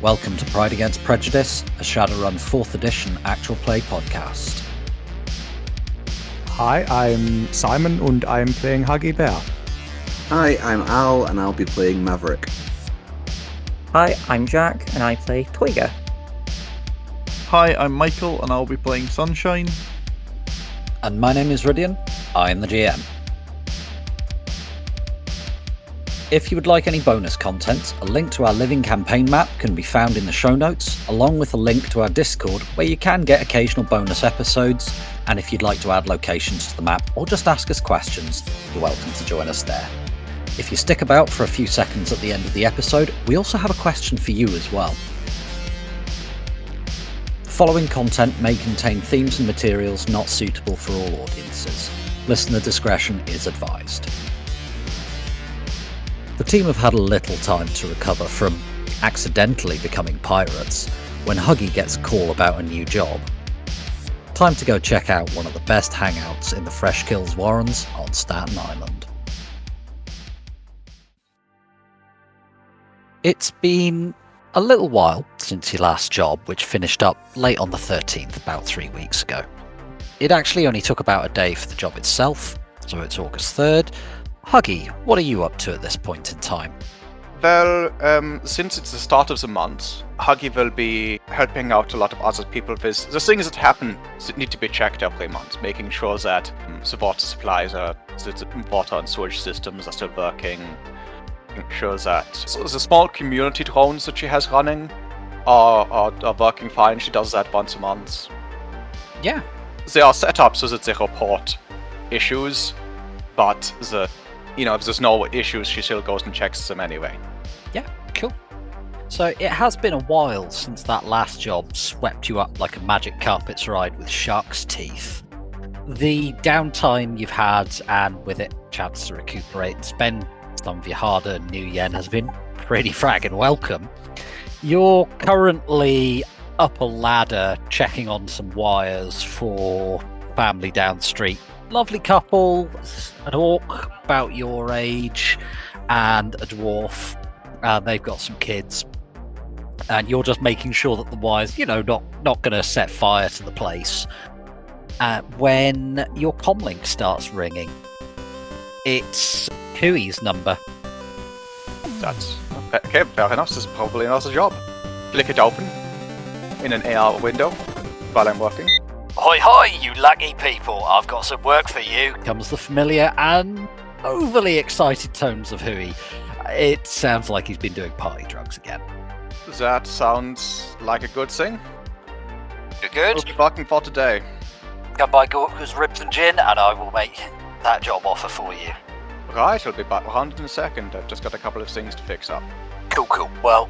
Welcome to Pride Against Prejudice, a Shadowrun 4th edition actual play podcast. Hi, I'm Simon and I'm playing Huggy Bear. Hi, I'm Al and I'll be playing Maverick. Hi, I'm Jack and I play Toyga. Hi, I'm Michael and I'll be playing Sunshine. And my name is Rhydian, I am the GM. If you would like any bonus content, a link to our living campaign map can be found in the show notes, along with a link to our Discord where you can get occasional bonus episodes, and if you'd like to add locations to the map or just ask us questions, you're welcome to join us there. If you stick about for a few seconds at the end of the episode, we also have a question for you as well. The following content may contain themes and materials not suitable for all audiences. Listener discretion is advised. The team have had a little time to recover from accidentally becoming pirates when Huggy gets a call about a new job. Time to go check out one of the best hangouts in the Fresh Kills Warrens on Statten Island. It's been a little while since your last job, which finished up late on the 13th, about 3 weeks ago. It actually only took about a day for the job itself, so it's August 3rd. Huggy, what are you up to at this point in time? Well, since it's the start of the month, Huggy will be helping out a lot of other people with the things that happen that need to be checked every month, making sure that the water supplies the water and sewage systems are still working, making sure that the small community drones that she has running are working fine. She does that once a month. Yeah. They are set up so that they report issues, but if there's no issues, she still goes and checks them anyway. Yeah, cool. So it has been a while since that last job swept you up like a magic carpets ride with shark's teeth. The downtime you've had, and with it, chance to recuperate and spend some of your hard-earned new yen has been pretty fragging welcome. You're currently up a ladder checking on some wires for family down the street. Lovely couple, an orc about your age and a dwarf, and they've got some kids. And you're just making sure that the wires, not going to set fire to the place. When your comlink starts ringing, it's Huey's number. That's okay, fair enough. This is probably another job. Flick it open in an AR window while I'm working. Hoi hoi, you lucky people, I've got some work for you, comes the familiar and overly excited tones of Huey. It sounds like he's been doing party drugs again. That sounds like a good thing. You're good? We'll be working for today. Come by Gorga's Ribs and Gin and I will make that job offer for you. Right, I'll be back around in a second. I've just got a couple of things to fix up. Cool. Well,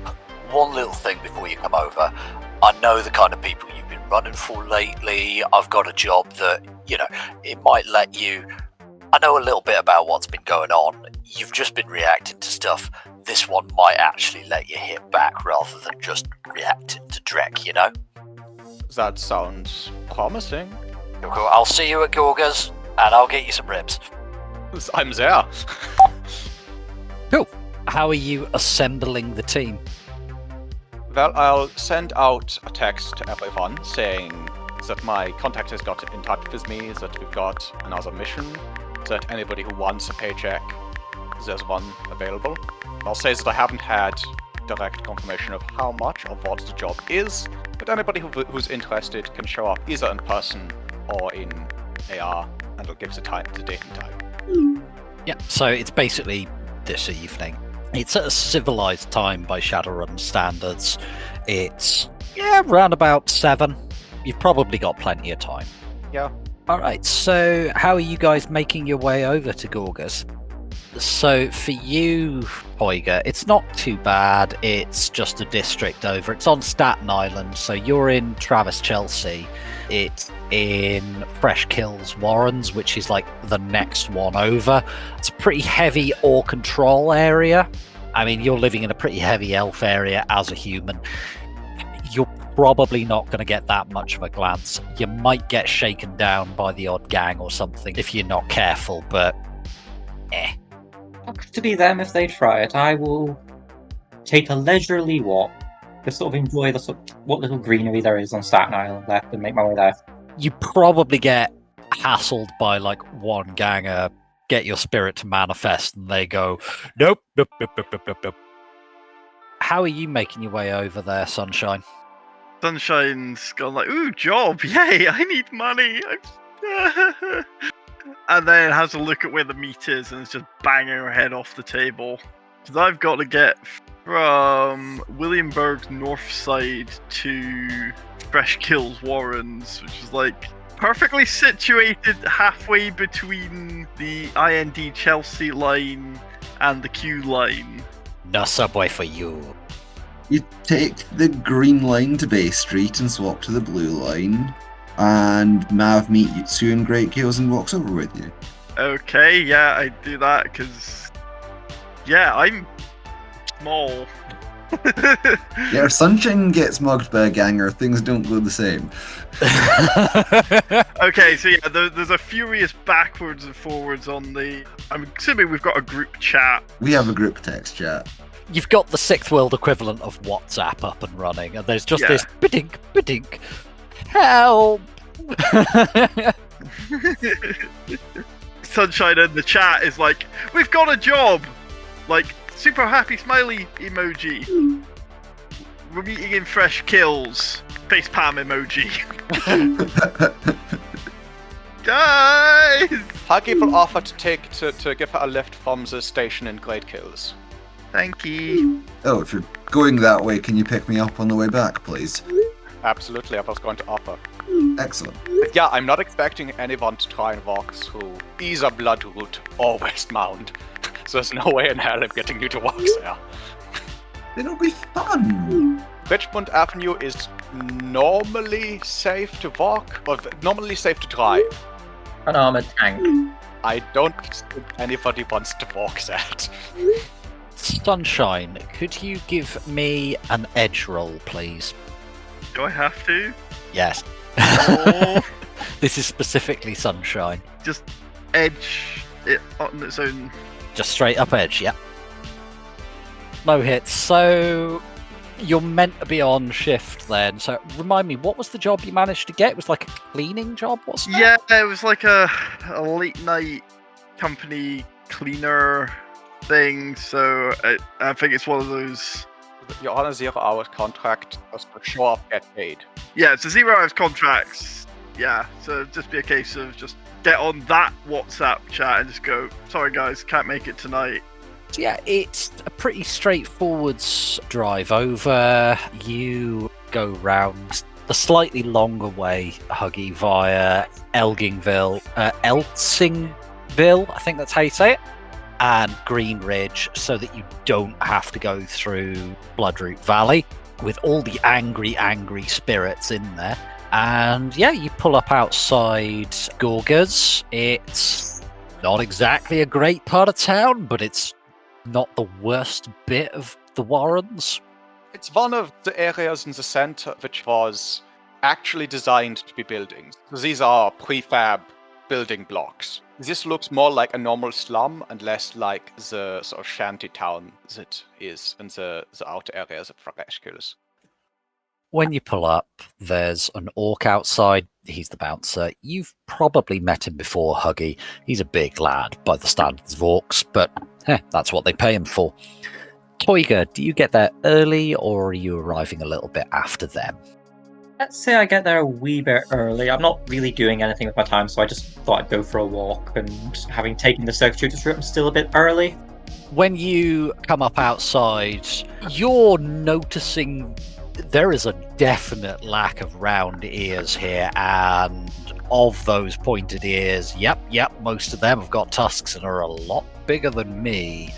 one little thing before you come over. I know the kind of people you've been running for lately. I've got a job that, it might let you... I know a little bit about what's been going on. You've just been reacting to stuff. This one might actually let you hit back rather than just reacting to Drek, That sounds promising. Cool. I'll see you at Gorga's and I'll get you some ribs. I'm there. Cool. How are you assembling the team? Well, I'll send out a text to everyone saying that my contact has got in touch with me, that we've got another mission, that anybody who wants a paycheck, there's one available. I'll say that I haven't had direct confirmation of how much or what the job is, but anybody who's interested can show up either in person or in AR, and I'll give the date and time. Yeah, so it's basically this evening. It's at a civilized time by Shadowrun standards. It's, around about 7. You've probably got plenty of time. Yeah. Alright, so how are you guys making your way over to Gorga's? So for you, Toyga, it's not too bad. It's just a district over. It's on Statten Island, so you're in Travis, Chelsea. It's in Fresh Kills Warrens, which is like the next one over. It's a pretty heavy ore control area. I mean, you're living in a pretty heavy elf area as a human. You're probably not going to get that much of a glance. You might get shaken down by the odd gang or something if you're not careful, but Fuck to be them if they try it. I will take a leisurely walk Just sort of enjoy what little greenery there is on Staten Island left and make my way there. You probably get hassled by like one ganger, get your spirit to manifest, and they go, nope, nope, nope, nope, nope, nope, nope. How are you making your way over there, Sunshine? Sunshine's gone like, ooh, job, yay, I need money. And then has a look at where the meat is and is just banging her head off the table. Because I've got to get from Williamburg's north side to Fresh Kills Warrens, which is like perfectly situated halfway between the IND Chelsea line and the Q line. No subway for you. You take the green line to Bay Street and swap to the blue line, and Mav meets you in Great Kills and walks over with you. Okay, yeah, I do that because, yeah, I'm small. Yeah, if Sunshine gets mugged by a ganger, things don't go the same. Okay, so yeah, there's a furious backwards and forwards on the... I'm assuming we've got a group chat. We have a group text chat. You've got the sixth world equivalent of WhatsApp up and running, and there's just this bidink, bidink, help! Sunshine in the chat is like, we've got a job! Like, super happy smiley emoji. We're meeting in Fresh Kills. Facepalm emoji. Guys! Huggy will offer to give her a lift from the station in Great Kills. Thank you. Oh, if you're going that way, can you pick me up on the way back, please? Absolutely, I was going to offer. Excellent. But yeah, I'm not expecting anyone to try and walk through either Bloodroot or Westmount. So there's no way in hell I'm getting you to walk there. It'll be fun. Richmond Avenue is normally safe to walk, but normally safe to drive. An armored tank. I don't think anybody wants to walk that. Sunshine, could you give me an edge roll, please? Do I have to? Yes. Oh. This is specifically Sunshine. Just edge it on its own. Just straight up edge, yeah. No hits. So you're meant to be on shift then. So remind me, what was the job you managed to get? It was like a cleaning job, wasn't it? Yeah, it was like a late night company cleaner thing. So I think it's one of those. You're on a 0-hour contract, just for show up, get paid. Yeah, it's a 0 hours contracts. Yeah, so it'd just be a case of just get on that WhatsApp chat and just go, sorry guys, can't make it tonight. So yeah, it's a pretty straightforward drive over. You go round the slightly longer way, Huggy, via Elgingville, Elsingville, I think that's how you say it, and Green Ridge, so that you don't have to go through Bloodroot Valley with all the angry spirits in there. And yeah, you pull up outside Gorga's. It's not exactly a great part of town, but it's not the worst bit of the Warrens. It's one of the areas in the center which was actually designed to be buildings. So these are prefab building blocks. This looks more like a normal slum and less like the sort of shanty town that is in the outer areas of Fresh Kills. When you pull up, there's an orc outside. He's the bouncer. You've probably met him before, Huggy. He's a big lad by the standards of orcs, but that's what they pay him for. Toiga, do you get there early or are you arriving a little bit after them? Let's say I get there a wee bit early. I'm not really doing anything with my time, so I just thought I'd go for a walk, and having taken the circuitous route, I'm still a bit early. When you come up outside, you're noticing there is a definite lack of round ears here, and of those pointed ears, yep, most of them have got tusks and are a lot bigger than me.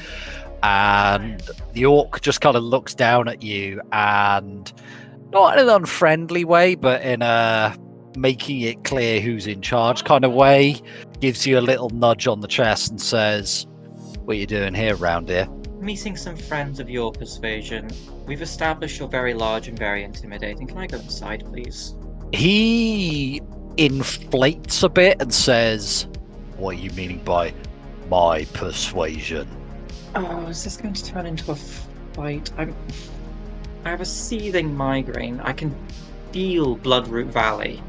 And the orc just kind of looks down at you, and not in an unfriendly way, but in a making it clear who's in charge kind of way, gives you a little nudge on the chest and says, "What are you doing here, round here?" Meeting some friends of your persuasion. We've established you're very large and very intimidating. Can I go inside, please? He inflates a bit and says, "What are you meaning by my persuasion?" Oh, is this going to turn into a fight? I have a seething migraine. I can feel Bloodroot Valley.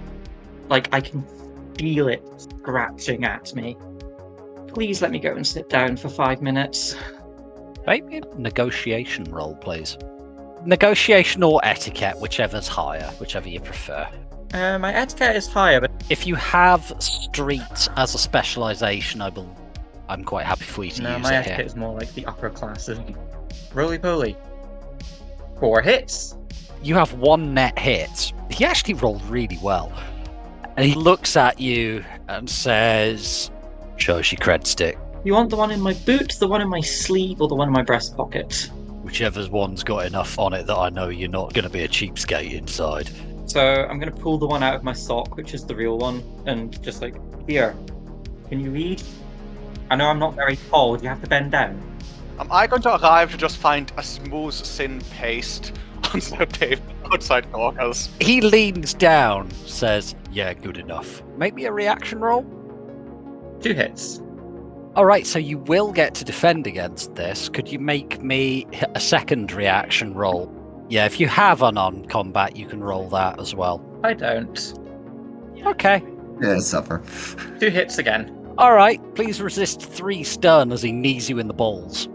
Like, I can feel it scratching at me. Please let me go and sit down for 5 minutes. Make me a negotiation roll, please. Negotiation or etiquette, whichever's higher, whichever you prefer. My etiquette is higher, but If you have street as a specialisation, I'm quite happy for you to no, use my it etiquette here. is more like the upper classes. Roly-poly. 4 hits. You have one net hit. He actually rolled really well. And he looks at you and says, "Shows your cred stick. You want the one in my boot, the one in my sleeve, or the one in my breast pocket? Whichever one's got enough on it that I know you're not going to be a cheapskate inside." So I'm going to pull the one out of my sock, which is the real one, and just like, here, can you read? I know I'm not very tall, do you have to bend down? Am I going to arrive to just find a smooth, thin paste on the table outside Gorga's? He leans down, says, "Yeah, good enough. Make me a reaction roll." 2 hits. Alright, so you will get to defend against this. Could you make me a second reaction roll? Yeah, if you have unarmed combat, you can roll that as well. I don't. Okay. Yeah, suffer. 2 hits again. Alright, please resist 3 stun as he knees you in the balls.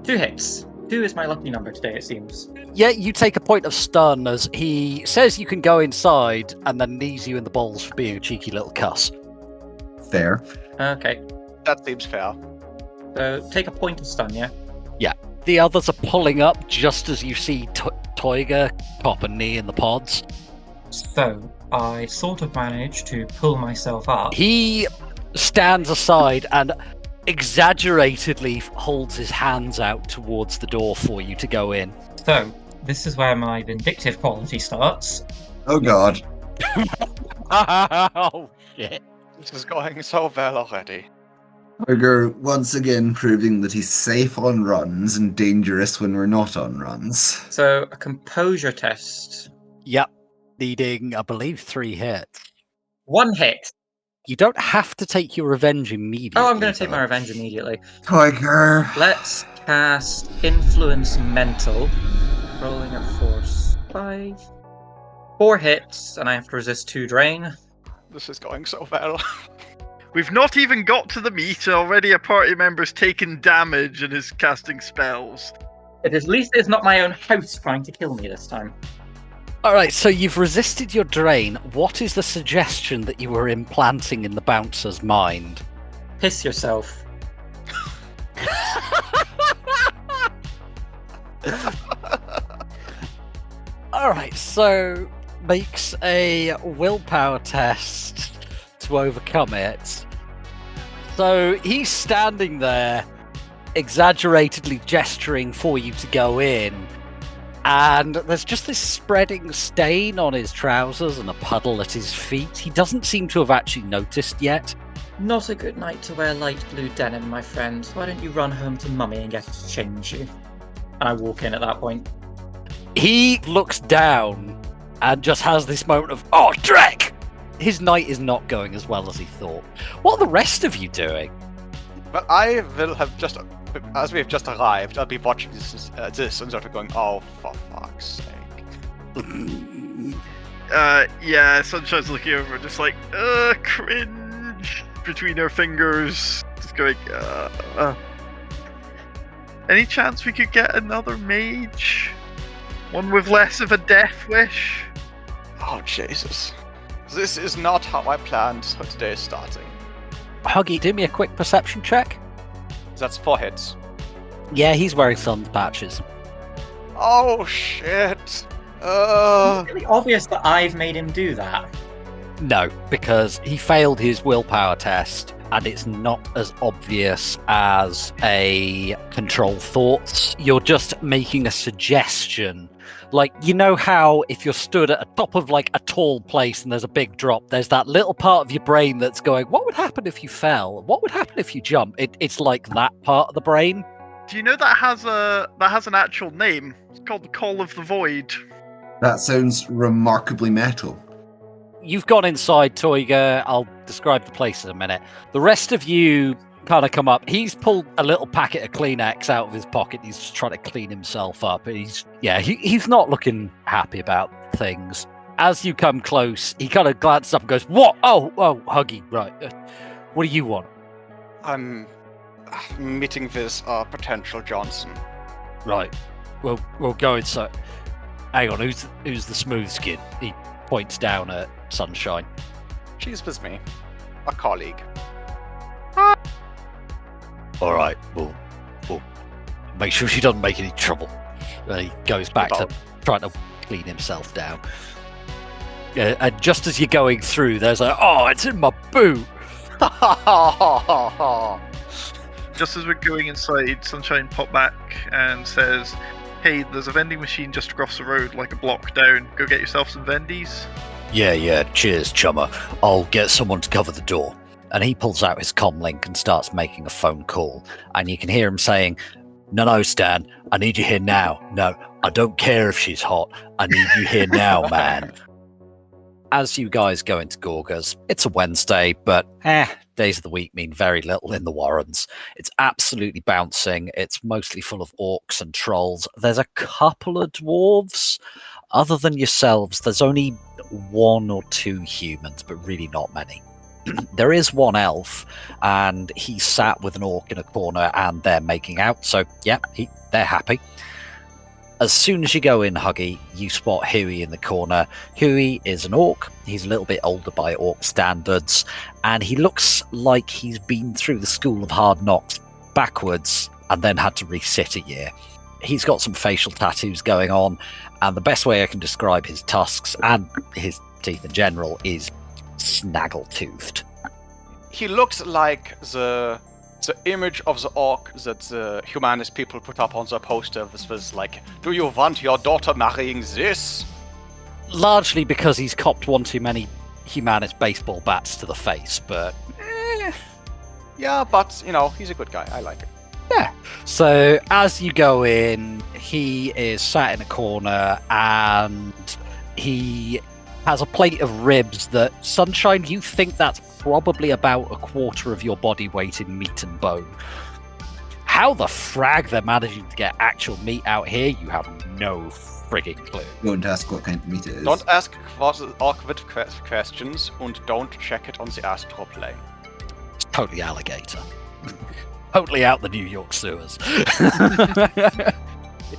2 hits. 2 is my lucky number today, it seems. Yeah, you take a point of stun as he says you can go inside and then knees you in the balls for being a cheeky little cuss. Fair. Okay, That seems fair. so take a point of stun, yeah? The others are pulling up just as you see Toiga pop a knee in the pods. So, I sort of managed to pull myself up. He stands aside and exaggeratedly holds his hands out towards the door for you to go in. So, this is where my vindictive quality starts. Oh god. Oh, shit. This is going so well already. Tiger once again proving that he's safe on runs and dangerous when we're not on runs. So, a composure test. Yep. Needing, I believe, 3 hits. 1 hit. You don't have to take your revenge immediately. Oh, I'm going to take my though. revenge immediately. Tiger. Let's cast Influence Mental. Rolling at force 5. 4 hits, and I have to resist 2 drain. This is going so well. We've not even got to the meter. Already a party member's taken damage and is casting spells. At least it's not my own house trying to kill me this time. Alright, so you've resisted your drain. What is the suggestion that you were implanting in the bouncer's mind? Piss yourself. Alright, so makes a willpower test to overcome it. So he's standing there, exaggeratedly gesturing for you to go in, and there's just this spreading stain on his trousers and a puddle at his feet. He doesn't seem to have actually noticed yet. Not a good night to wear light blue denim, my friend. Why don't you run home to Mummy and get her to change you? And I walk in at that point. He looks down and just has this moment of, "Oh, Drek!" His night is not going as well as he thought. What are the rest of you doing? Well, I will have just, as we've just arrived, I'll be watching this and sort of going, oh, for fuck's sake. Yeah, Sunshine's looking over, just like, cringe between her fingers, just going, Any chance we could get another mage? One with less of a death wish? Oh, Jesus. This is not how I planned today's starting. Huggy, do me a quick perception check. That's 4 hits. Yeah, he's wearing sun patches. Oh, shit. It's really obvious that I've made him do that. No, because he failed his willpower test, and it's not as obvious as a control thoughts. You're just making a suggestion. Like, you know how if you're stood at the top of like a tall place and there's a big drop, there's that little part of your brain that's going, what would happen if you fell? What would happen if you jump? It's like that part of the brain. Do you know that has an actual name? It's called the Call of the Void. That sounds remarkably metal. You've gone inside, Toiga. I'll describe the place in a minute. The rest of you kind of come up. He's pulled a little packet of Kleenex out of his pocket. He's just trying to clean himself up. He's not looking happy about things. As you come close, he kind of glances up and goes, "What? Oh, Huggy, right. What do you want?" I'm meeting with potential Johnson. Right. We'll go inside. Hang on, who's the smooth skin? He points down at Sunshine. She's with me. A colleague. All right, we'll make sure she doesn't make any trouble. And he goes back to trying to clean himself down. And just as you're going through, there's it's in my boot. Just as we're going inside, Sunshine pop back and says, "Hey, there's a vending machine just across the road, like a block down. Go get yourself some vendies." Yeah, cheers, chummer. I'll get someone to cover the door. And he pulls out his comm link and starts making a phone call. And you can hear him saying, No, Stan, I need you here now. No, I don't care if she's hot. I need you here now, man. As you guys go into Gorga's, it's a Wednesday, but days of the week mean very little in the Warrens. It's absolutely bouncing. It's mostly full of orcs and trolls. There's a couple of dwarves. Other than yourselves, there's only 1 or 2 humans, but really not many. There is 1 elf, and he's sat with an orc in a corner, and they're making out. So, yeah, they're happy. As soon as you go in, Huggy, you spot Huey in the corner. Huey is an orc. He's a little bit older by orc standards, and he looks like he's been through the School of Hard Knocks backwards and then had to resit a year. He's got some facial tattoos going on, and the best way I can describe his tusks and his teeth in general is snaggle-toothed. He looks like the image of the orc that the humanist people put up on the poster. This was like, "Do you want your daughter marrying this?" Largely because he's copped one too many humanist baseball bats to the face, but... Yeah, but, he's a good guy. I like it. Yeah. So as you go in, he is sat in a corner, and he has a plate of ribs that, Sunshine, you think that's probably about 1/4 of your body weight in meat and bone. How the frag they're managing to get actual meat out here, you have no frigging clue. Don't ask what kind of meat it is. Don't ask awkward questions, and don't check it on the astral plane. It's totally alligator. Totally out the New York sewers. It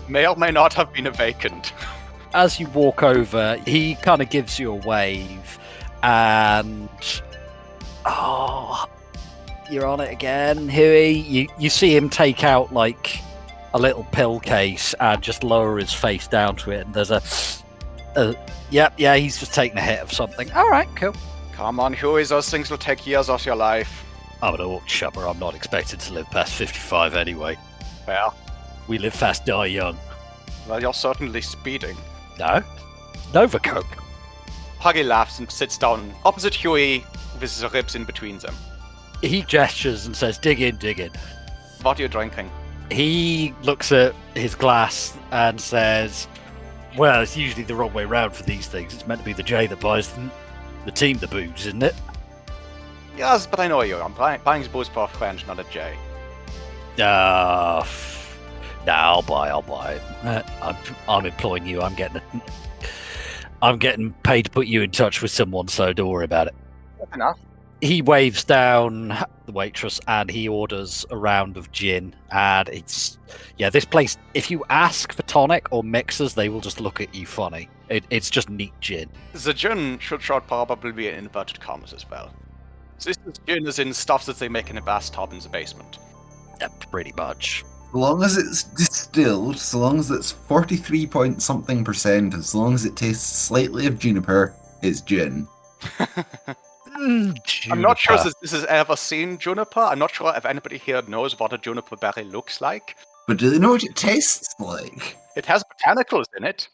may or may not have been awakened. As you walk over, he kind of gives you a wave, and you're on it again, Huey. You see him take out like a little pill case and just lower his face down to it, and there's he's just taking a hit of something. All right, cool. Come on, Huey, those things will take years off your life. I'm an orc chummer. I'm not expected to live past 55 anyway. Well, we live fast, die young. Well, you're certainly speeding. No, Nova Coke. Huggy laughs and sits down opposite Huey with the ribs in between them. He gestures and says, dig in. What are you drinking? He looks at his glass and says, well, it's usually the wrong way round for these things. It's meant to be the J that buys the team the booze, isn't it? Yes, but I know you. I'm buying booze for a French, not a J. No, I'll buy. I'm employing you. I'm getting paid to put you in touch with someone, so don't worry about it. Fair enough. He waves down the waitress and he orders a round of gin. And this place, if you ask for tonic or mixers, they will just look at you funny. It's just neat gin. The gin should probably be in inverted commas as well. This gin is in stuff that they make in a bathtub in the basement. Yeah, pretty much. So long as it's distilled, so long as it's 43-point-something%, as long as it tastes slightly of juniper, it's gin. I'm not sure if this has ever seen juniper. I'm not sure if anybody here knows what a juniper berry looks like. But do they know what it tastes like? It has botanicals in it.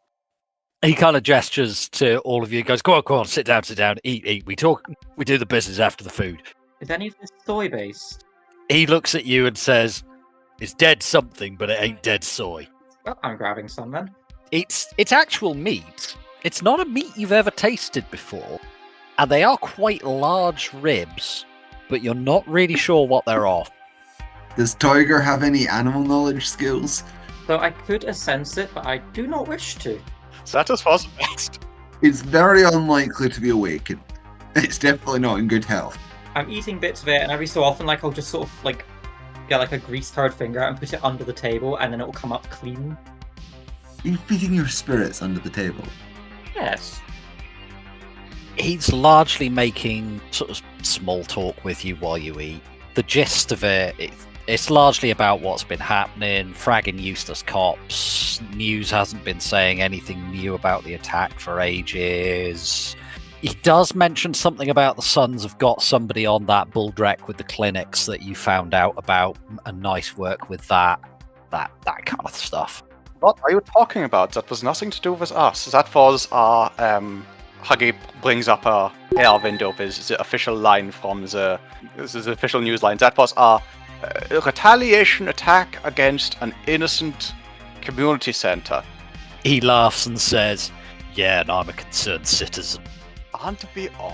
He kind of gestures to all of you. Goes, go on, sit down, eat. We talk. We do the business after the food. Is any of this soy based? He looks at you and says, "It's dead something, but it ain't dead soy." Well, I'm grabbing some then. It's actual meat. It's not a meat you've ever tasted before, and they are quite large ribs, but you're not really sure what they're of. Does Tiger have any animal knowledge skills? So I could sense it, but I do not wish to. That is for the best. It's very unlikely to be awakened. It's definitely not in good health. I'm eating bits of it, and every so often, I'll just sort of get a grease third finger and put it under the table, and then it'll come up clean. Are you feeding your spirits under the table? Yes. He's largely making sort of small talk with you while you eat. The gist of it's largely about what's been happening, fragging useless cops. News hasn't been saying anything new about the attack for ages. He does mention something about the Sons have got somebody on that bulldrek with the clinics that you found out about, and nice work with that kind of stuff. What are you talking about? That was nothing to do with us. That was our, Huggy brings up a air window with the official line from the official news line. That was our retaliation attack against an innocent community center. He laughs and says, "Yeah, and I'm a concerned citizen." Aren't we all?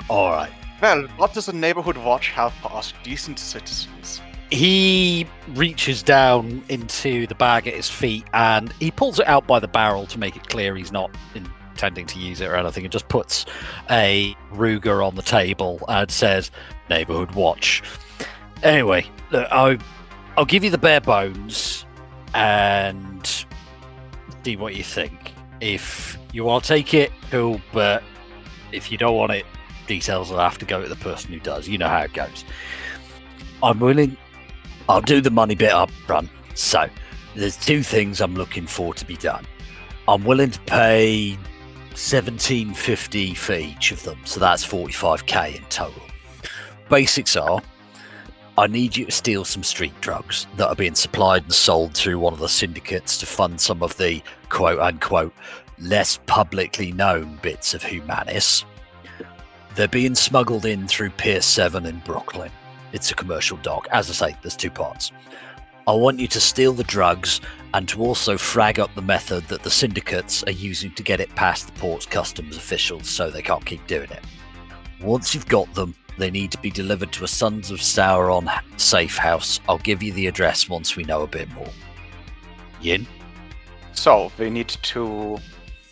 All right. Well, what does the neighborhood watch have for us decent citizens? He reaches down into the bag at his feet and he pulls it out by the barrel to make it clear he's not intending to use it or anything, and just puts a Ruger on the table and says, "Neighborhood watch." Anyway, look, I'll give you the bare bones and see what you think. If you want to take it, cool, but if you don't want it, details will have to go to the person who does. You know how it goes. I'm willing. I'll do the money bit up front. So, there's two things I'm looking for to be done. I'm willing to pay $17.50 for each of them, so that's $45k in total. Basics are, I need you to steal some street drugs that are being supplied and sold through one of the syndicates to fund some of the quote-unquote less publicly known bits of Humanis. They're being smuggled in through Pier 7 in Brooklyn. It's a commercial dock. As I say, there's two parts. I want you to steal the drugs and to also frag up the method that the syndicates are using to get it past the port's customs officials so they can't keep doing it. Once you've got them, they need to be delivered to a Sons of Sauron safe house. I'll give you the address once we know a bit more. Yin? So, we need to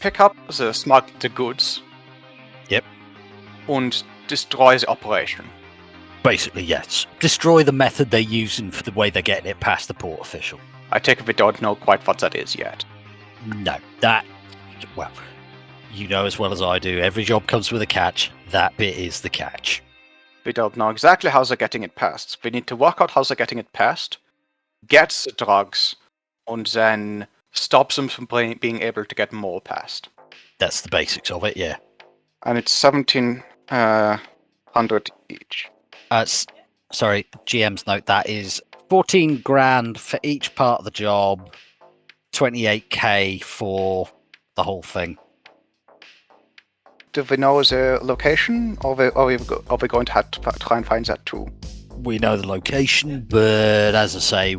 pick up the goods. Yep. And destroy the operation. Basically, yes. Destroy the method they're using for the way they're getting it past the port official. I take it we don't know quite what that is yet. No, well, you know as well as I do, every job comes with a catch. That bit is the catch. We don't know exactly how they're getting it past. We need to work out how they're getting it past, get the drugs, and then stop them from being able to get more past. That's the basics of it, yeah. And it's 1,700 each. Sorry, GM's note, that is 14 grand for each part of the job, 28k for the whole thing. Do we know the location, or are we going to have to try and find that too? We know the location, but as I say,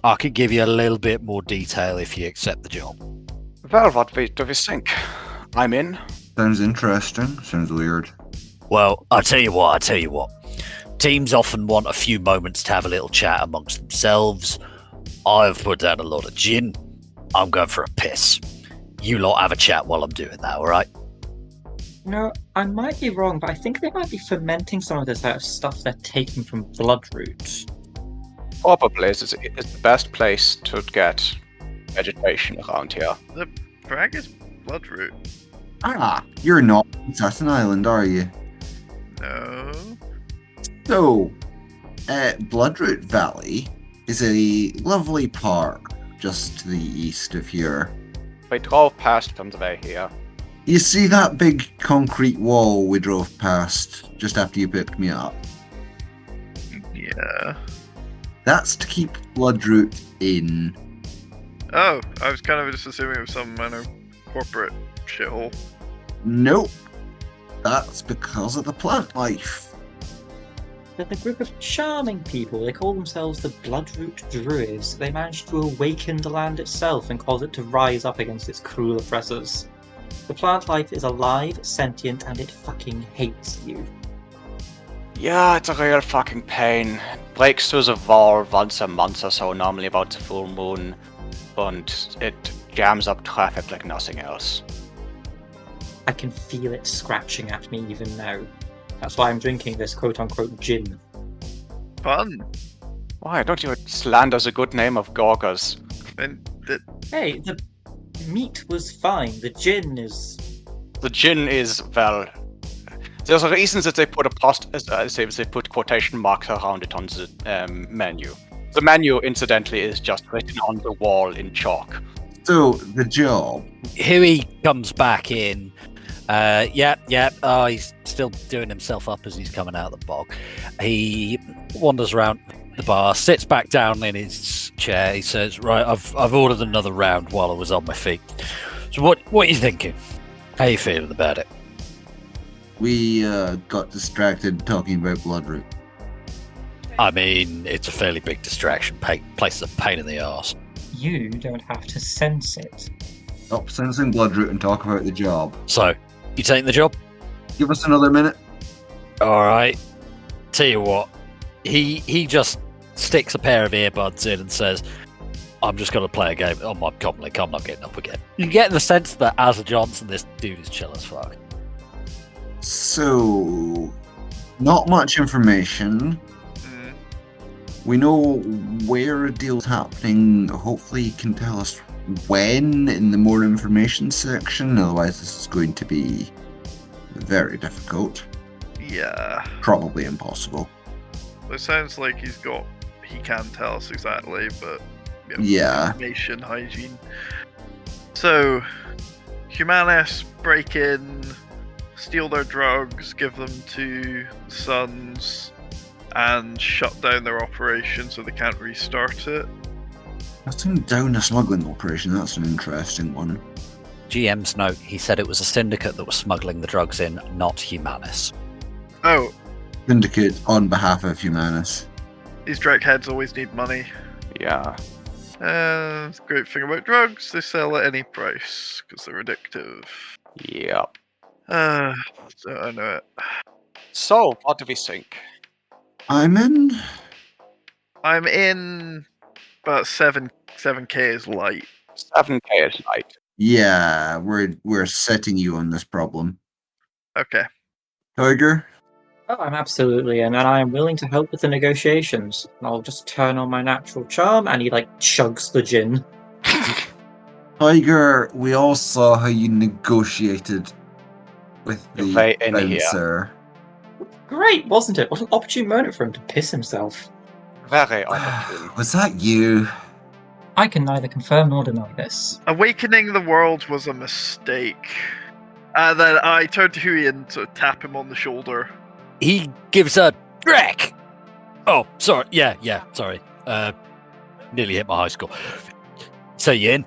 I could give you a little bit more detail if you accept the job. Well, what do we think? I'm in. Sounds interesting. Sounds weird. Well, I'll tell you what. Teams often want a few moments to have a little chat amongst themselves. I've put down a lot of gin. I'm going for a piss. You lot have a chat while I'm doing that, alright? No, I might be wrong, but I think they might be fermenting some of this out of stuff they're taking from Bloodroot. Probably. It's the best place to get vegetation around here. The frag is Bloodroot. Ah, you're not on Statten Island, are you? No. So, Bloodroot Valley is a lovely park just to the east of here. We drove past on the way here. You see that big concrete wall we drove past just after you picked me up? Yeah. That's to keep Bloodroot in. Oh, I was kind of just assuming it was some kind of corporate shithole. Nope. That's because of the plant life. They're the group of charming people. They call themselves the Bloodroot Druids. They managed to awaken the land itself and cause it to rise up against its cruel oppressors. The plant life is alive, sentient, and it fucking hates you. Yeah, it's a real fucking pain. Breaks through the wall once a month or so, normally about the full moon, and it jams up traffic like nothing else. I can feel it scratching at me even now. That's why I'm drinking this quote-unquote gin. Fun. Why don't you slander the good name of Gorgas? And Hey, the meat was fine. The gin is... The gin is, well... There's a reason that they put they put quotation marks around it on the menu. The menu, incidentally, is just written on the wall in chalk. So, the job. Huey comes back in. Oh, he's still doing himself up as he's coming out of the bog. He wanders around the bar, sits back down in his chair. He says, "Right, I've ordered another round while I was on my feet. So what are you thinking? How are you feeling about it?" We got distracted talking about Bloodroot. I mean, it's a fairly big distraction. Place is a pain in the arse. You don't have to sense it. Stop sensing Bloodroot and talk about the job. So, you taking the job? Give us another minute. All right. Tell you what, he just sticks a pair of earbuds in and says, "I'm just going to play a game on my comlink. I'm not getting up again." You get the sense that as a Johnson, this dude is chill as fuck. So, not much information. We know where a deal's happening. Hopefully you can tell us when in the more information section. Otherwise this is going to be very difficult. yeah. Probably impossible. It sounds like he can tell us exactly, but Yeah. information hygiene. So, Humanis break in, steal their drugs, give them to the Sons, and shut down their operation so they can't restart it. Shutting down a smuggling operation, that's an interesting one. GM's note, he said it was a syndicate that was smuggling the drugs in, not Humanis. Oh, Syndicate on behalf of Humanis. these drag heads always need money. Yeah. The great thing about drugs, they sell at any price, because they're addictive. Yep. So I know it. So, what do we think? I'm in. I'm in about 7k is light. 7k is light. Yeah, we're setting you on this problem. Okay. Tiger? Oh, I'm absolutely in, and I am willing to help with the negotiations. I'll just turn on my natural charm, and he, chugs the gin. Tiger, we all saw how you negotiated with You're the very in here. bouncer. Great, wasn't it? What an opportune moment for him to piss himself. Very opportune. Was that you? I can neither confirm nor deny this. Awakening the world was a mistake. And then I turned to Huey and sort of tap him on the shoulder. He gives a wreck. Oh, sorry. Yeah, sorry. Nearly hit my high score. So you in?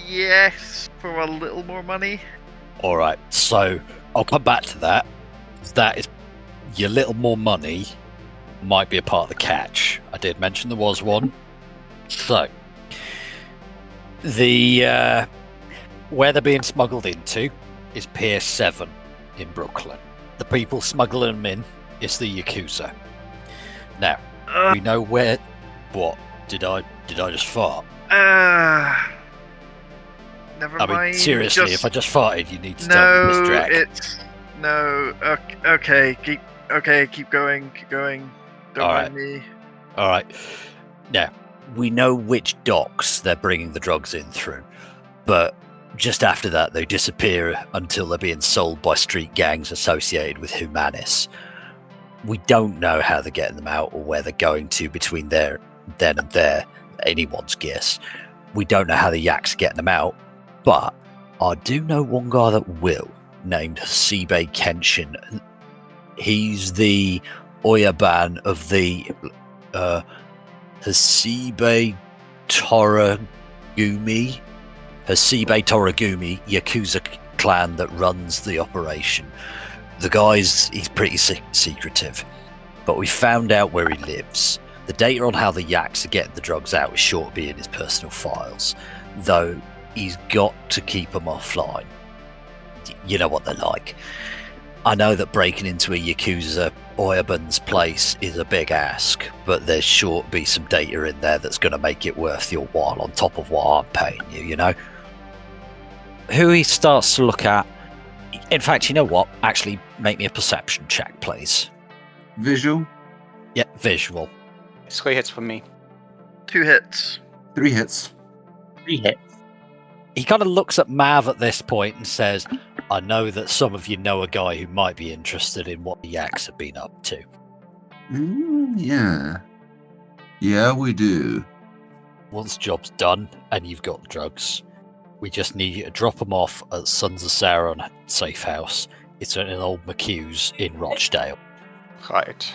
Yes, for a little more money. All right. So I'll come back to that. That is your little more money might be a part of the catch. I did mention there was one. So the where they're being smuggled into is Pier 7 in Brooklyn. The people smuggling them in is the Yakuza. Now we know where. What did I just fart? Never I mind. mean, seriously, if I just farted, you need to tell me, Miss Jack. No. Okay, keep going. Don't mind me. All right. Now we know which docks they're bringing the drugs in through, but just after that, they disappear until they're being sold by street gangs associated with Humanis. We don't know how they're getting them out or where they're going to between then and there. Anyone's guess. We don't know how the Yaks are getting them out, but I do know one guy that will, named Sibe Kenshin. He's the Oyaban of the Hasibe Toragumi Yakuza clan that runs the operation. The guy's he's pretty secretive, but we found out where he lives. The data on how the Yaks are getting the drugs out is sure to be in his personal files, though he's got to keep them offline. You know what they're like. I know that breaking into a Yakuza Oyabun's place is a big ask, but there's sure to be some data in there that's going to make it worth your while on top of what I'm paying you, you know? Who he starts to look at... In fact, you know what? Actually, make me a perception check, please. Visual? Yeah, visual. 3 hits for me. 2 hits. 3 hits. 3 hits. He kind of looks at Mav at this point and says, I know that some of you know a guy who might be interested in what the Yaks have been up to. Yeah. Yeah, we do. Once job's done and you've got drugs, we just need you to drop them off at Sons of Sauron Safe House. It's in an old McHugh's in Rochdale. Right.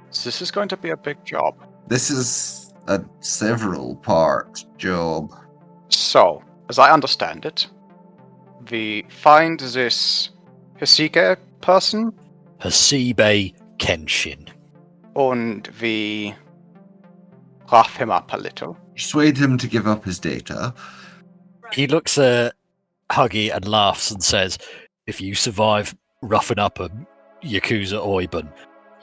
So this is going to be a big job. This is a several-part job. So, as I understand it, we find this Hisike person, Hasibe Kenshin. and we rough him up a little. Persuade him to give up his data. He looks at Huggy and laughs and says, if you survive roughing up a Yakuza Oiban,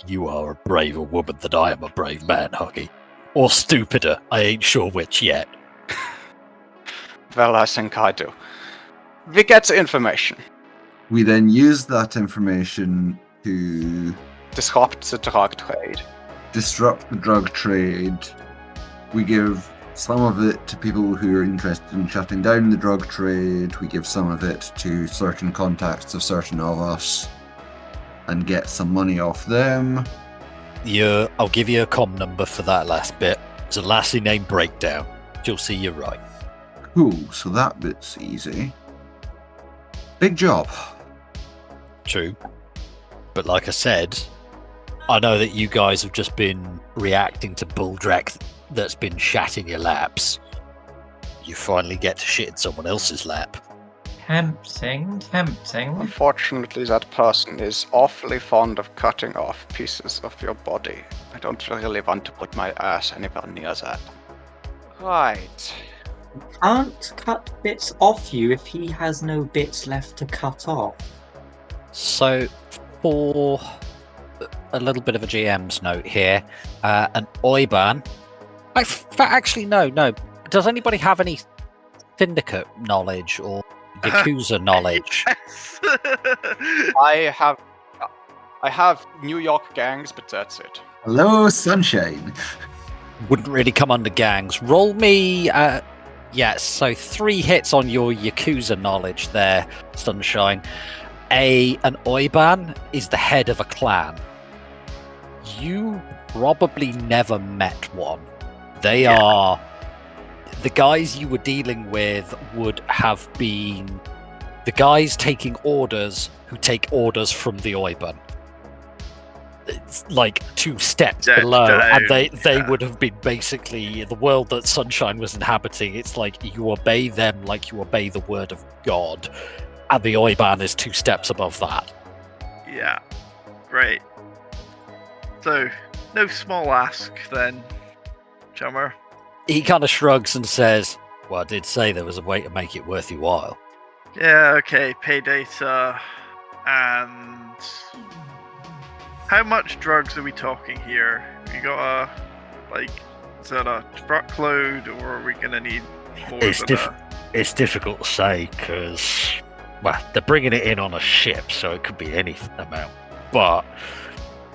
you are a braver woman than I am a brave man, Huggy. Or stupider, I ain't sure which yet. Well, I think I do. We get the information. We then use that information to Disrupt the drug trade. disrupt the drug trade. We give some of it to people who are interested in shutting down the drug trade. We give some of it to certain contacts of certain of us and get some money off them. I'll give you a comm number for that last bit. It's a lassie named Breakdown. You'll see you're right. Cool, so that bit's easy. Big job. True. But like I said, I know that you guys have just been reacting to bulldrak that's been shat in your laps. You finally get to shit in someone else's lap. Tempting. Unfortunately, that person is awfully fond of cutting off pieces of your body. I don't really want to put my ass anywhere near that. Right. Can't cut bits off you if he has no bits left to cut off. So, for a little bit of a GM's note here, an Oiban... Actually, no. Does anybody have any syndicate knowledge or Yakuza knowledge? Yes. I have New York gangs, but that's it. Hello, sunshine. Wouldn't really come under gangs. Roll me... so 3 hits on your Yakuza knowledge there, Sunshine. An Oiban is the head of a clan. You probably never met one. They are... The guys you were dealing with would have been the guys taking orders who take orders from the Oiban. It's like 2 steps below, and they would have been basically the world that Sunshine was inhabiting. It's like you obey them like you obey the word of God, and the Oiban is 2 steps above that. Yeah, great. So, no small ask then, Chummer. He kind of shrugs and says, well, I did say there was a way to make it worth your while. Yeah, okay, pay data, and... How much drugs are we talking here? We got is that a truckload, or are we gonna need more than that? It's difficult to say, because, well, they're bringing it in on a ship, so it could be any amount. But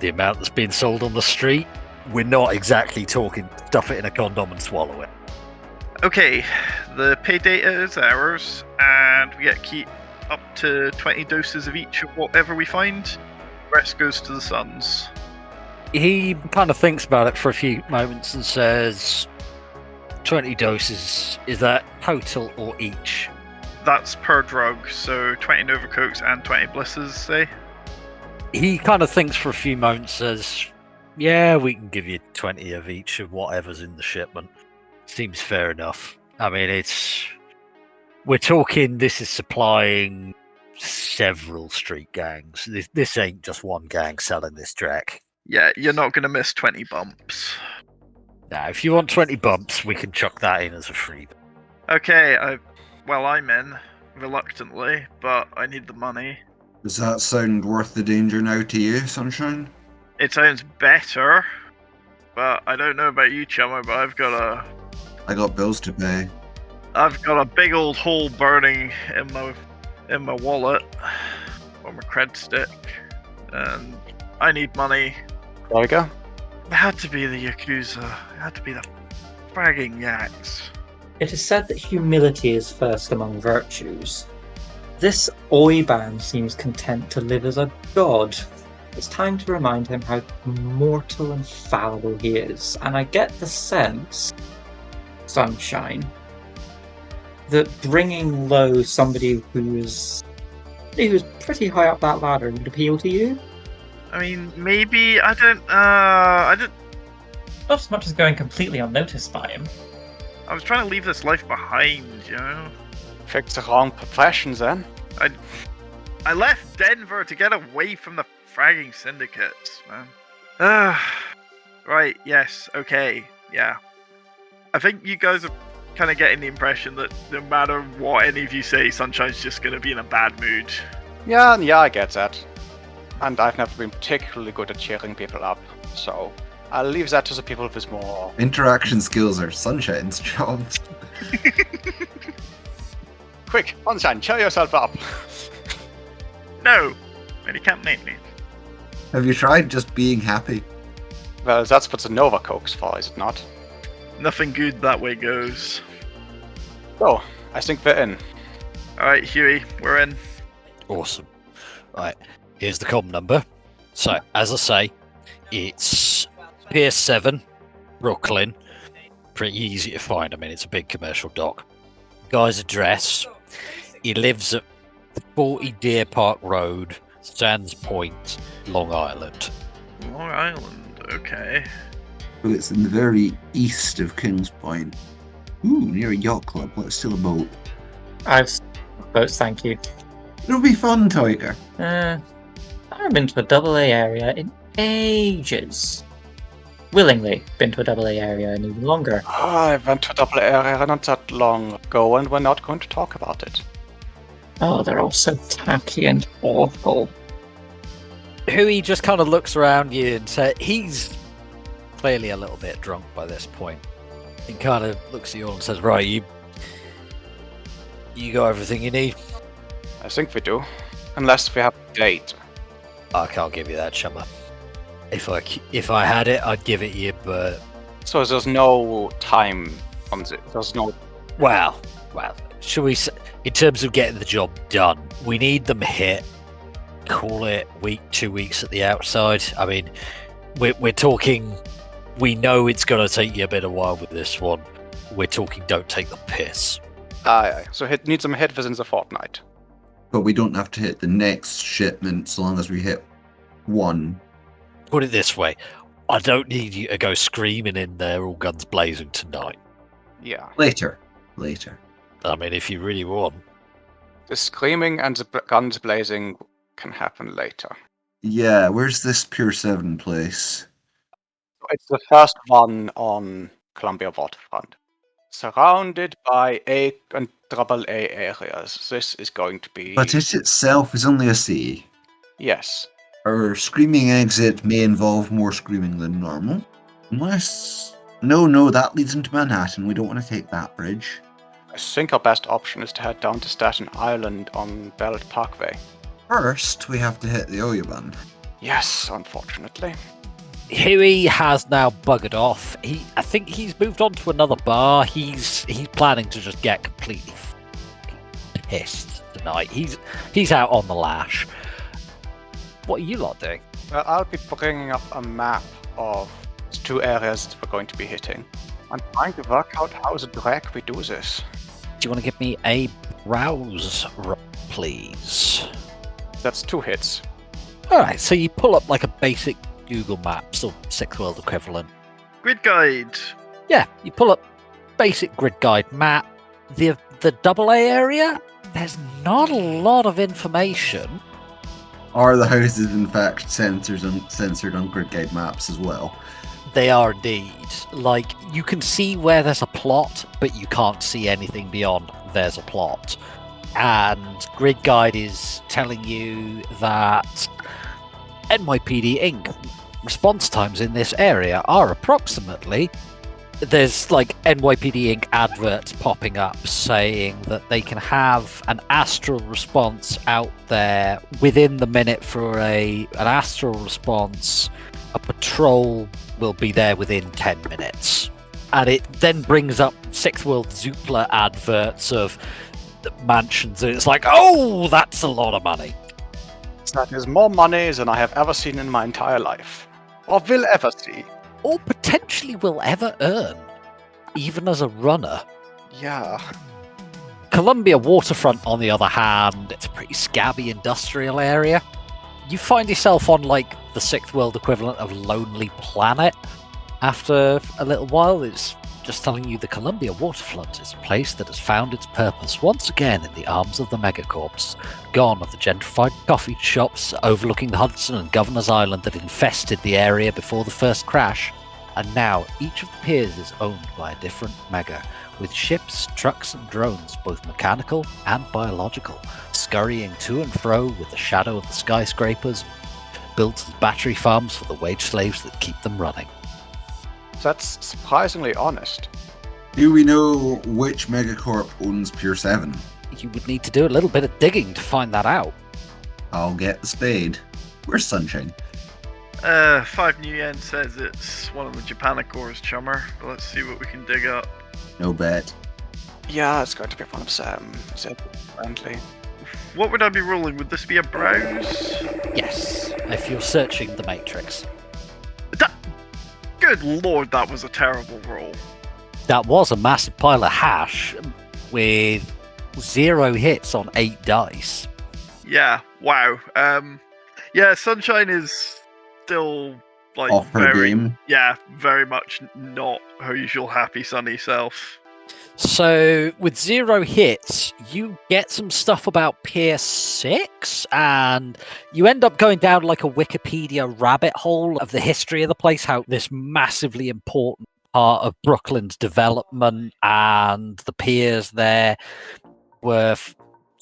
the amount that's being sold on the street, we're not exactly talking stuff it in a condom and swallow it. Okay, the pay data is ours, and we get to keep up to 20 doses of each of whatever we find. The rest goes to the Suns. He kind of thinks about it for a few moments and says, 20 doses, is that total or each? That's per drug, so 20 Nova Cokes and 20 Blisses, say? He kind of thinks for a few moments, says, yeah, we can give you 20 of each of whatever's in the shipment. Seems fair enough. I mean, we're talking, this is supplying several street gangs. This ain't just one gang selling this drac. Yeah, you're not going to miss 20 bumps. Now, if you want 20 bumps, we can chuck that in as a free. Okay, I'm in, reluctantly, but I need the money. Does that sound worth the danger now to you, Sunshine? It sounds better, but I don't know about you, Chummer, but I got bills to pay. I've got a big old hole burning in my wallet or my cred stick, and I need money. Gorga? It had to be the Yakuza. It had to be the fragging yaks. It is said that humility is first among virtues. This Oiban seems content to live as a god. It's time to remind him how mortal and fallible he is, and I get the sense, Sunshine, that bringing low somebody who is pretty high up that ladder would appeal to you. I mean, maybe I don't. Not as much as going completely unnoticed by him. I was trying to leave this life behind, you know. Picked the wrong profession then. I left Denver to get away from the fragging syndicates, man. Right. Yes. Okay. Yeah. I think you guys are kind of getting the impression that no matter what any of you say, Sunshine's just going to be in a bad mood. Yeah, I get that. And I've never been particularly good at cheering people up, so I'll leave that to the people with more... Interaction skills are Sunshine's job. Quick, Sunshine, cheer yourself up! No! And he can't make me. Have you tried just being happy? Well, that's what the Nova Coke's for, is it not? Nothing good that way goes. So, I think we're in. Alright, Huey, we're in. Awesome. Right, here's the comm number. So, as I say, it's Pier 7, Brooklyn. Pretty easy to find. I mean, it's a big commercial dock. Guy's address. He lives at 40 Deer Park Road, Sands Point, Long Island. Long Island, okay. Well, it's in the very east of Kings Point. Ooh, near a yacht club. Let's steal a boat. I've boats, thank you. It'll be fun, Tiger. I haven't been to a AA area in ages. Willingly been to a AA area and even longer. I went to a double area not that long ago, and we're not going to talk about it. Oh, they're all so tacky and awful. Huey just kind of looks around you and says, he's clearly a little bit drunk by this point. He kind of looks at you all and says, right, you got everything you need? I think we do. Unless we have a date. I can't give you that, Chummer. If I had it, I'd give it you, but... So there's no time on it. There's no... Well, should we say, in terms of getting the job done, we need them hit. Call it week, 2 weeks at the outside. I mean, we're talking... We know it's going to take you a bit of while with this one. We're talking don't take the piss. Aye. So it needs them hit within the fortnight. But we don't have to hit the next shipment so long as we hit one. Put it this way, I don't need you to go screaming in there all guns blazing tonight. Yeah. Later. I mean, if you really want. The screaming and the guns blazing can happen later. Yeah, where's this Pure 7 place? It's the first one on Columbia Waterfront. Surrounded by A and AA areas. This is going to be... But it itself is only a C. Yes. Our screaming exit may involve more screaming than normal. Unless... No, that leads into Manhattan. We don't want to take that bridge. I think our best option is to head down to Staten Island on Belt Parkway. First, we have to hit the Oyaban. Yes, unfortunately. Huey has now buggered off. I think he's moved on to another bar. He's planning to just get completely pissed tonight. He's out on the lash. What are you lot doing? Well, I'll be bringing up a map of the 2 areas that we're going to be hitting. I'm trying to work out how the heck we do this. Do you want to give me a browse roll, please? That's 2 hits. Alright, so you pull up like a basic Google Maps or 6th World equivalent. Grid guide. Yeah, you pull up basic grid guide map. The AA area, there's not a lot of information. Are the houses in fact censored on grid guide maps as well? They are indeed. Like, you can see where there's a plot, but you can't see anything beyond there's a plot. and Grid Guide is telling you that NYPD Inc. response times in this area are approximately. There's like NYPD Inc. adverts popping up saying that they can have an astral response out there within the minute for an astral response. A patrol will be there within 10 minutes. And it then brings up Sixth World Zoopla adverts of mansions, and it's like, oh, that's a lot of money. That is more money than I have ever seen in my entire life. Or will ever see. Or potentially will ever earn, even as a runner. Yeah. Columbia Waterfront, on the other hand, it's a pretty scabby industrial area. You find yourself on, like, the Sixth World equivalent of Lonely Planet. After a little while, it's just telling you the Columbia Waterfront is a place that has found its purpose once again in the arms of the megacorps. Gone are the gentrified coffee shops overlooking the Hudson and Governor's Island that infested the area before the first crash. And now each of the piers is owned by a different mega, with ships, trucks and drones, both mechanical and biological, scurrying to and fro with the shadow of the skyscrapers, built as battery farms for the wage slaves that keep them running. That's surprisingly honest. Do we know which megacorp owns Pier 7? You would need to do a little bit of digging to find that out. I'll get the spade. Where's Sunshine? 5 New Yen says it's one of the Japanicor's chummer, but let's see what we can dig up. No bet. Yeah, it's going to be one of them. Apparently. What would I be rolling? Would this be a browse? Yes, if you're searching the Matrix. Good lord, that was a terrible roll. That was a massive pile of hash with 0 hits on 8 dice. Yeah, wow. Yeah, Sunshine is still like Off her game. Yeah, very much not her usual happy sunny self. So with 0 hits, you get some stuff about Pier 6, and you end up going down like a Wikipedia rabbit hole of the history of the place, how this massively important part of Brooklyn's development and the piers there were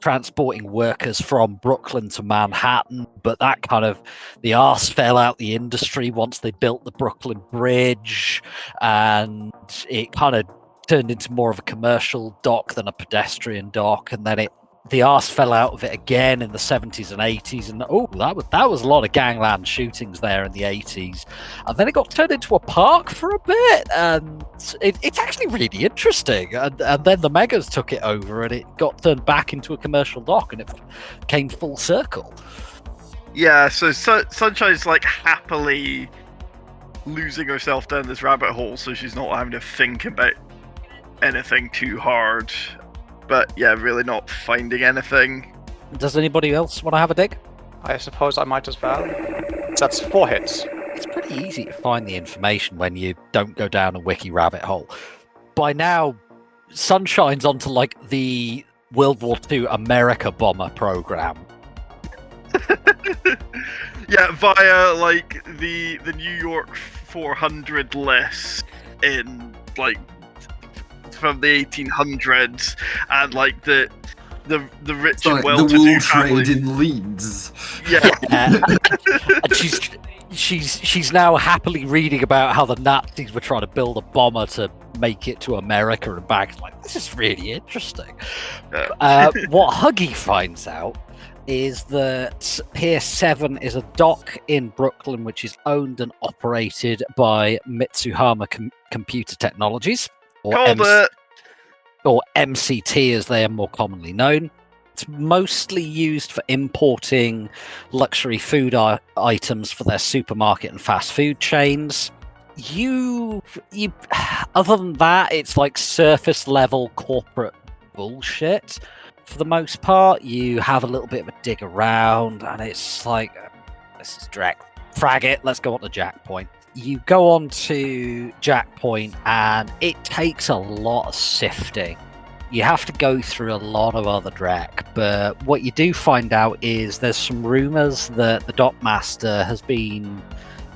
transporting workers from Brooklyn to Manhattan, but that kind of, the arse fell out the industry once they built the Brooklyn Bridge, and it kind of turned into more of a commercial dock than a pedestrian dock, and then the arse fell out of it again in the 70s and 80s, and that was a lot of gangland shootings there in the 80s, and then it got turned into a park for a bit, and it's actually really interesting, and then the megas took it over and it got turned back into a commercial dock, and it came full circle. Yeah, so Sunshine's like happily losing herself down this rabbit hole, so she's not having to think about anything too hard, but yeah, really not finding anything. Does anybody else want to have a dig? I suppose I might as well. That's 4 hits. It's pretty easy to find the information when you don't go down a wiki rabbit hole. By now, Sunshine's onto like the World War II America bomber program. Yeah, via like the New York 400 list in like from the 1800s, and like the rich and well-to-do the wool family. trade in Leeds. Yeah. And she's now happily reading about how the Nazis were trying to build a bomber to make it to America and back. Like, this is really interesting. What Huggy finds out is that Pier 7 is a dock in Brooklyn which is owned and operated by Mitsuhama Computer Technologies, or MCT as they are more commonly known. It's mostly used for importing luxury food items for their supermarket and fast food chains. You other than that, it's like surface level corporate bullshit. For the most part, you have a little bit of a dig around, and it's like, this is frag it, let's go on to Jack Point. You go on to Jack Point, and it takes a lot of sifting. You have to go through a lot of other dreck, but what you do find out is there's some rumours that the dockmaster has been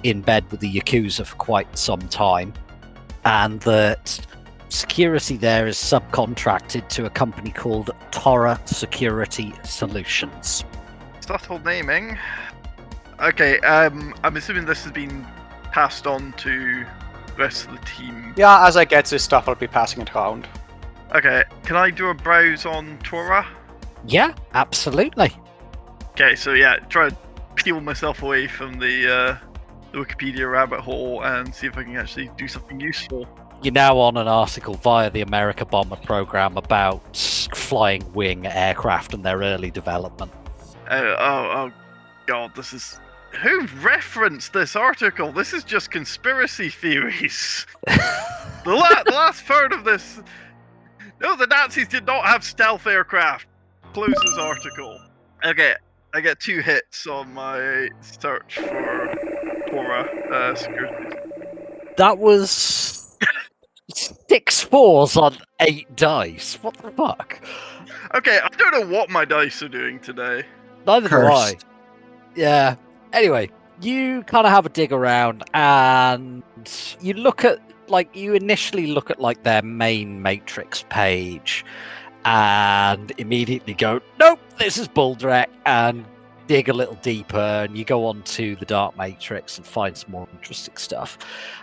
in bed with the Yakuza for quite some time, and that security there is subcontracted to a company called Torah Security Solutions. Subtle naming. Okay, I'm assuming this has been passed on to the rest of the team. Yeah, as I get this stuff, I'll be passing it around. Okay, can I do a browse on Torah? Yeah, absolutely. Okay, so yeah, try to peel myself away from the Wikipedia rabbit hole and see if I can actually do something useful. You're now on an article via the America Bomber program about flying wing aircraft and their early development. Oh god, this is... Who referenced this article? This is just conspiracy theories. The last third of this... No, the Nazis did not have stealth aircraft. Close this article. Okay, I get 2 hits on my search for Torah security. That was 6 4s on 8 dice. What the fuck? Okay, I don't know what my dice are doing today. Neither do I. Cursed. Yeah. Anyway, you kind of have a dig around and you look at, you initially look at, their main matrix page and immediately go, nope, this is Bulldrek, and dig a little deeper, and you go on to the dark matrix and find some more interesting stuff.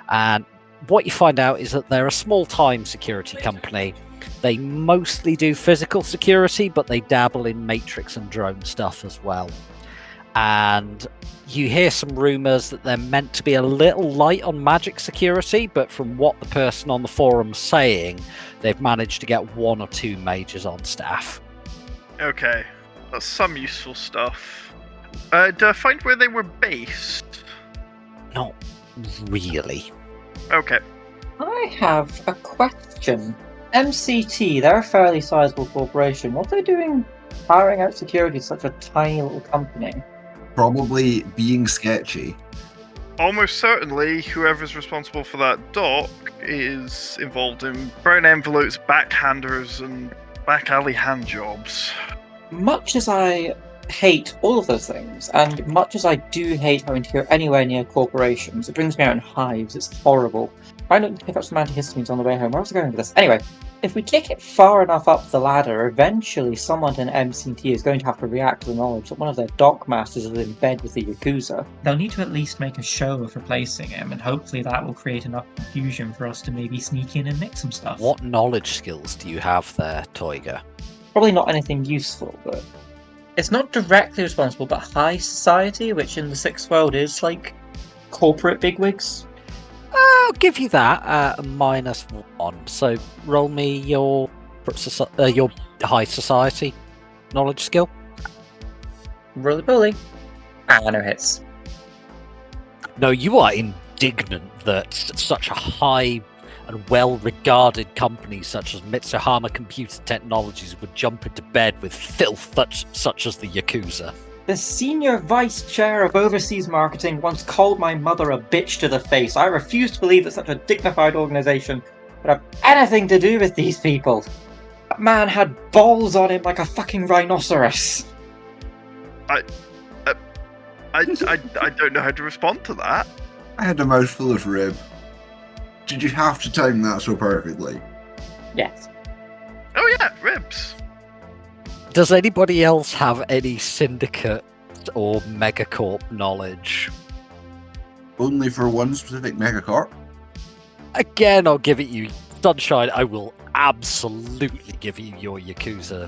And what you find out is that they're a small-time security company. They mostly do physical security, but they dabble in matrix and drone stuff as well. And you hear some rumors that they're meant to be a little light on magic security, but from what the person on the forum's saying, they've managed to get 1 or 2 majors on staff. Okay, that's some useful stuff. Did I find where they were based? Not really. Okay. I have a question. MCT, they're a fairly sizable corporation. What are they doing hiring out security to such a tiny little company? Probably being sketchy. Almost certainly, whoever's responsible for that dock is involved in brown envelopes, backhanders, and back alley hand jobs. Much as I hate all of those things, and much as I do hate having to go anywhere near corporations, it brings me out in hives, it's horrible. I don't pick up some antihistamines on the way home. Where was I going with this? Anyway, if we kick it far enough up the ladder, eventually someone in MCT is going to have to react to the knowledge that one of their dock masters is in bed with the Yakuza. They'll need to at least make a show of replacing him, and hopefully that will create enough confusion for us to maybe sneak in and nick some stuff. What knowledge skills do you have there, Toiga? Probably not anything useful, but... It's not directly responsible, but high society, which in the Sixth World is, corporate bigwigs. I'll give you that -1. So roll me your high society knowledge skill. Roly poly. No hits. No, you are indignant that such a high and well-regarded company such as Mitsuhama Computer Technologies would jump into bed with filth such as the Yakuza. The senior vice chair of overseas marketing once called my mother a bitch to the face. I refuse to believe that such a dignified organization would have anything to do with these people. That man had balls on him like a fucking rhinoceros. I don't know how to respond to that. I had a mouthful of rib. Did you have to time that so perfectly? Yes. Oh yeah, ribs. Does anybody else have any syndicate or megacorp knowledge? Only for one specific megacorp? Again, I'll give it you. Sunshine, I will absolutely give you your Yakuza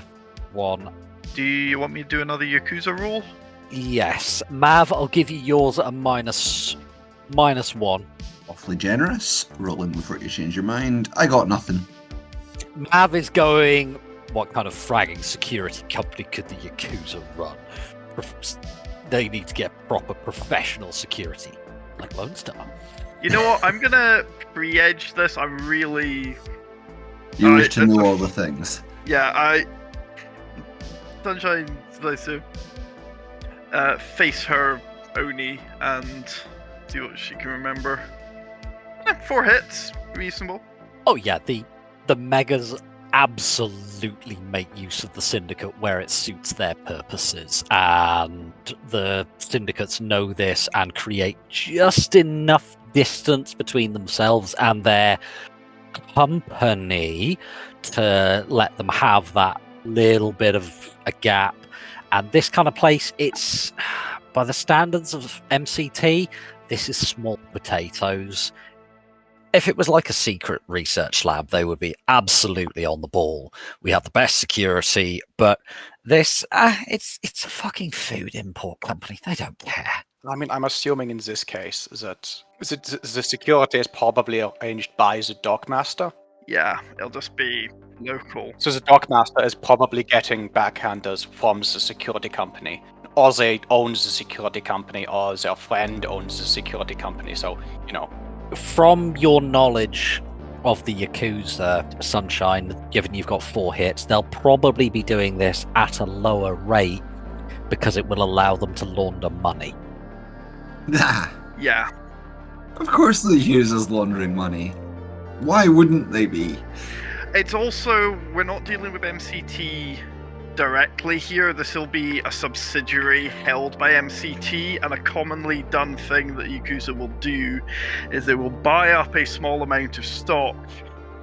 one. Do you want me to do another Yakuza roll? Yes. Mav, I'll give you yours at a -1. Awfully generous. Rolling before you change your mind. I got nothing. Mav is going, what kind of fragging security company could the Yakuza run? They need to get proper professional security, like Lone Star. You know what? I'm gonna pre-edge this. I'm really... You wish to know all the things. Yeah, Sunshine likes to face her Oni and see what she can remember. 4 hits, reasonable. Oh yeah, the megas absolutely make use of the syndicate where it suits their purposes, and the syndicates know this and create just enough distance between themselves and their company to let them have that little bit of a gap. And this kind of place, it's, by the standards of MCT, this is small potatoes. If it was like a secret research lab, they would be absolutely on the ball. We have the best security, but this, it's a fucking food import company. They don't care. I mean, I'm assuming in this case that the security is probably arranged by the Dockmaster. Yeah, it'll just be local. So the Dockmaster is probably getting backhanders from the security company. Or they own the security company, or their friend owns the security company, so, you know. From your knowledge of the Yakuza, Sunshine, given you've got 4 hits, they'll probably be doing this at a lower rate because it will allow them to launder money. Nah. Yeah. Of course the users laundering money. Why wouldn't they be? It's also, we're not dealing with MCT directly here. This will be a subsidiary held by MCT, and a commonly done thing that Yakuza will do is they will buy up a small amount of stock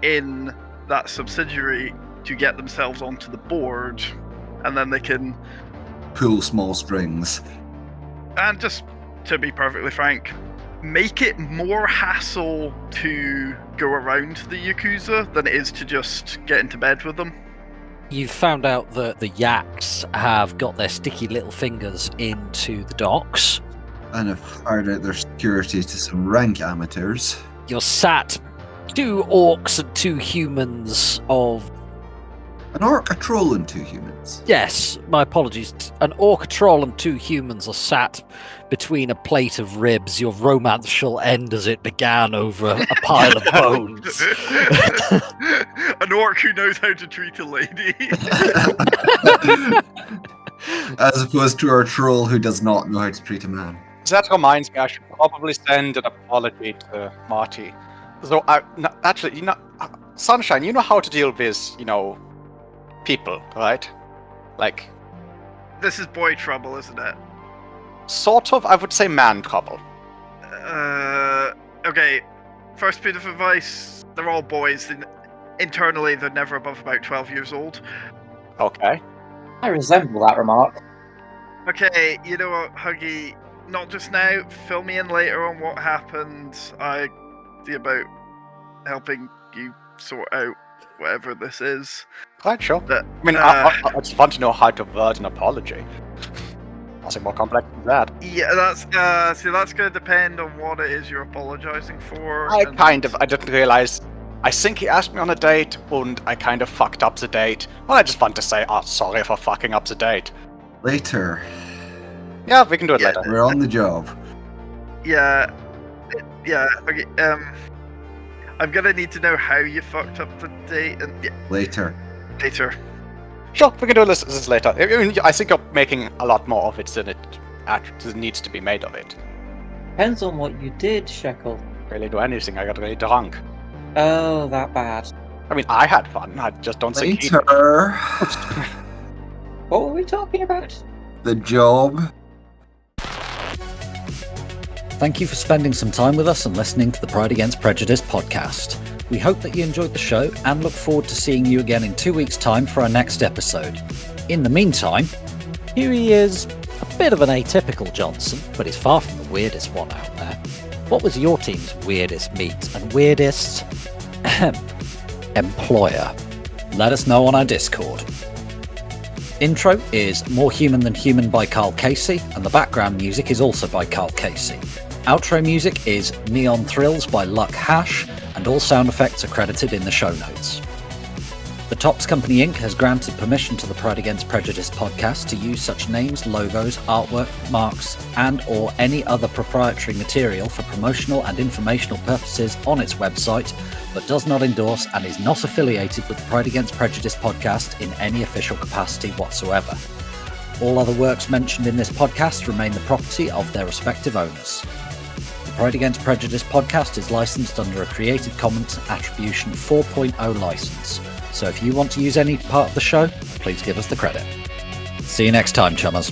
in that subsidiary to get themselves onto the board, and then they can Pull small strings. And just to be perfectly frank, make it more hassle to go around the Yakuza than it is to just get into bed with them. You've found out that the Yaks have got their sticky little fingers into the docks. And have hired out their security to some rank amateurs. You're sat 2 orcs and 2 humans of... An orc, a troll, and 2 humans. Yes, my apologies. An orc, a troll, and 2 humans are sat between a plate of ribs. Your romance shall end as it began over a pile of bones. An orc who knows how to treat a lady. As opposed to our troll who does not know how to treat a man. That reminds me, I should probably send an apology to Marty. So, actually, you know, Sunshine, you know how to deal with, you know, people, right? Like... This is boy trouble, isn't it? Sort of, I would say man trouble. Okay, first bit of advice, they're all boys. Internally, they're never above about 12 years old. Okay. I resemble that remark. Okay, you know what, Huggy, not just now, fill me in later on what happened. I see about helping you sort out whatever this is. Right, sure. But, I mean, I just want to know how to word an apology. Nothing more complex than that. Yeah, that's that's going to depend on what it is you're apologizing for. I didn't realize. I think he asked me on a date, and I kind of fucked up the date. Well, I just want to say, sorry for fucking up the date. Later. Yeah, we can do it later. We're on the job. Yeah, okay, I'm gonna need to know how you fucked up the date, and Later. later. Sure, we can do this later. I mean, I think you're making a lot more of it than it actually needs to be made of it. Depends on what you did, Shekel. Really do anything, I got really drunk. Oh, that bad. I mean, I had fun, I just don't think he... Later. What were we talking about? The job. Thank you for spending some time with us and listening to the Pride Against Prejudice podcast. We hope that you enjoyed the show and look forward to seeing you again in 2 weeks' time for our next episode. In the meantime, here he is, a bit of an atypical Johnson, but he's far from the weirdest one out there. What was your team's weirdest meet and weirdest employer? Let us know on our Discord. Intro is More Human Than Human by Karl Casey, and the background music is also by Karl Casey. Outro music is Neon Thrills by Luck Hash, and all sound effects are credited in the show notes. The Tops Company Inc. has granted permission to the Pride Against Prejudice podcast to use such names, logos, artwork, marks, and or any other proprietary material for promotional and informational purposes on its website, but does not endorse and is not affiliated with the Pride Against Prejudice podcast in any official capacity whatsoever. All other works mentioned in this podcast remain the property of their respective owners. The Pride Against Prejudice podcast is licensed under a Creative Commons Attribution 4.0 license, so if you want to use any part of the show, please give us the credit. See you next time, chummers.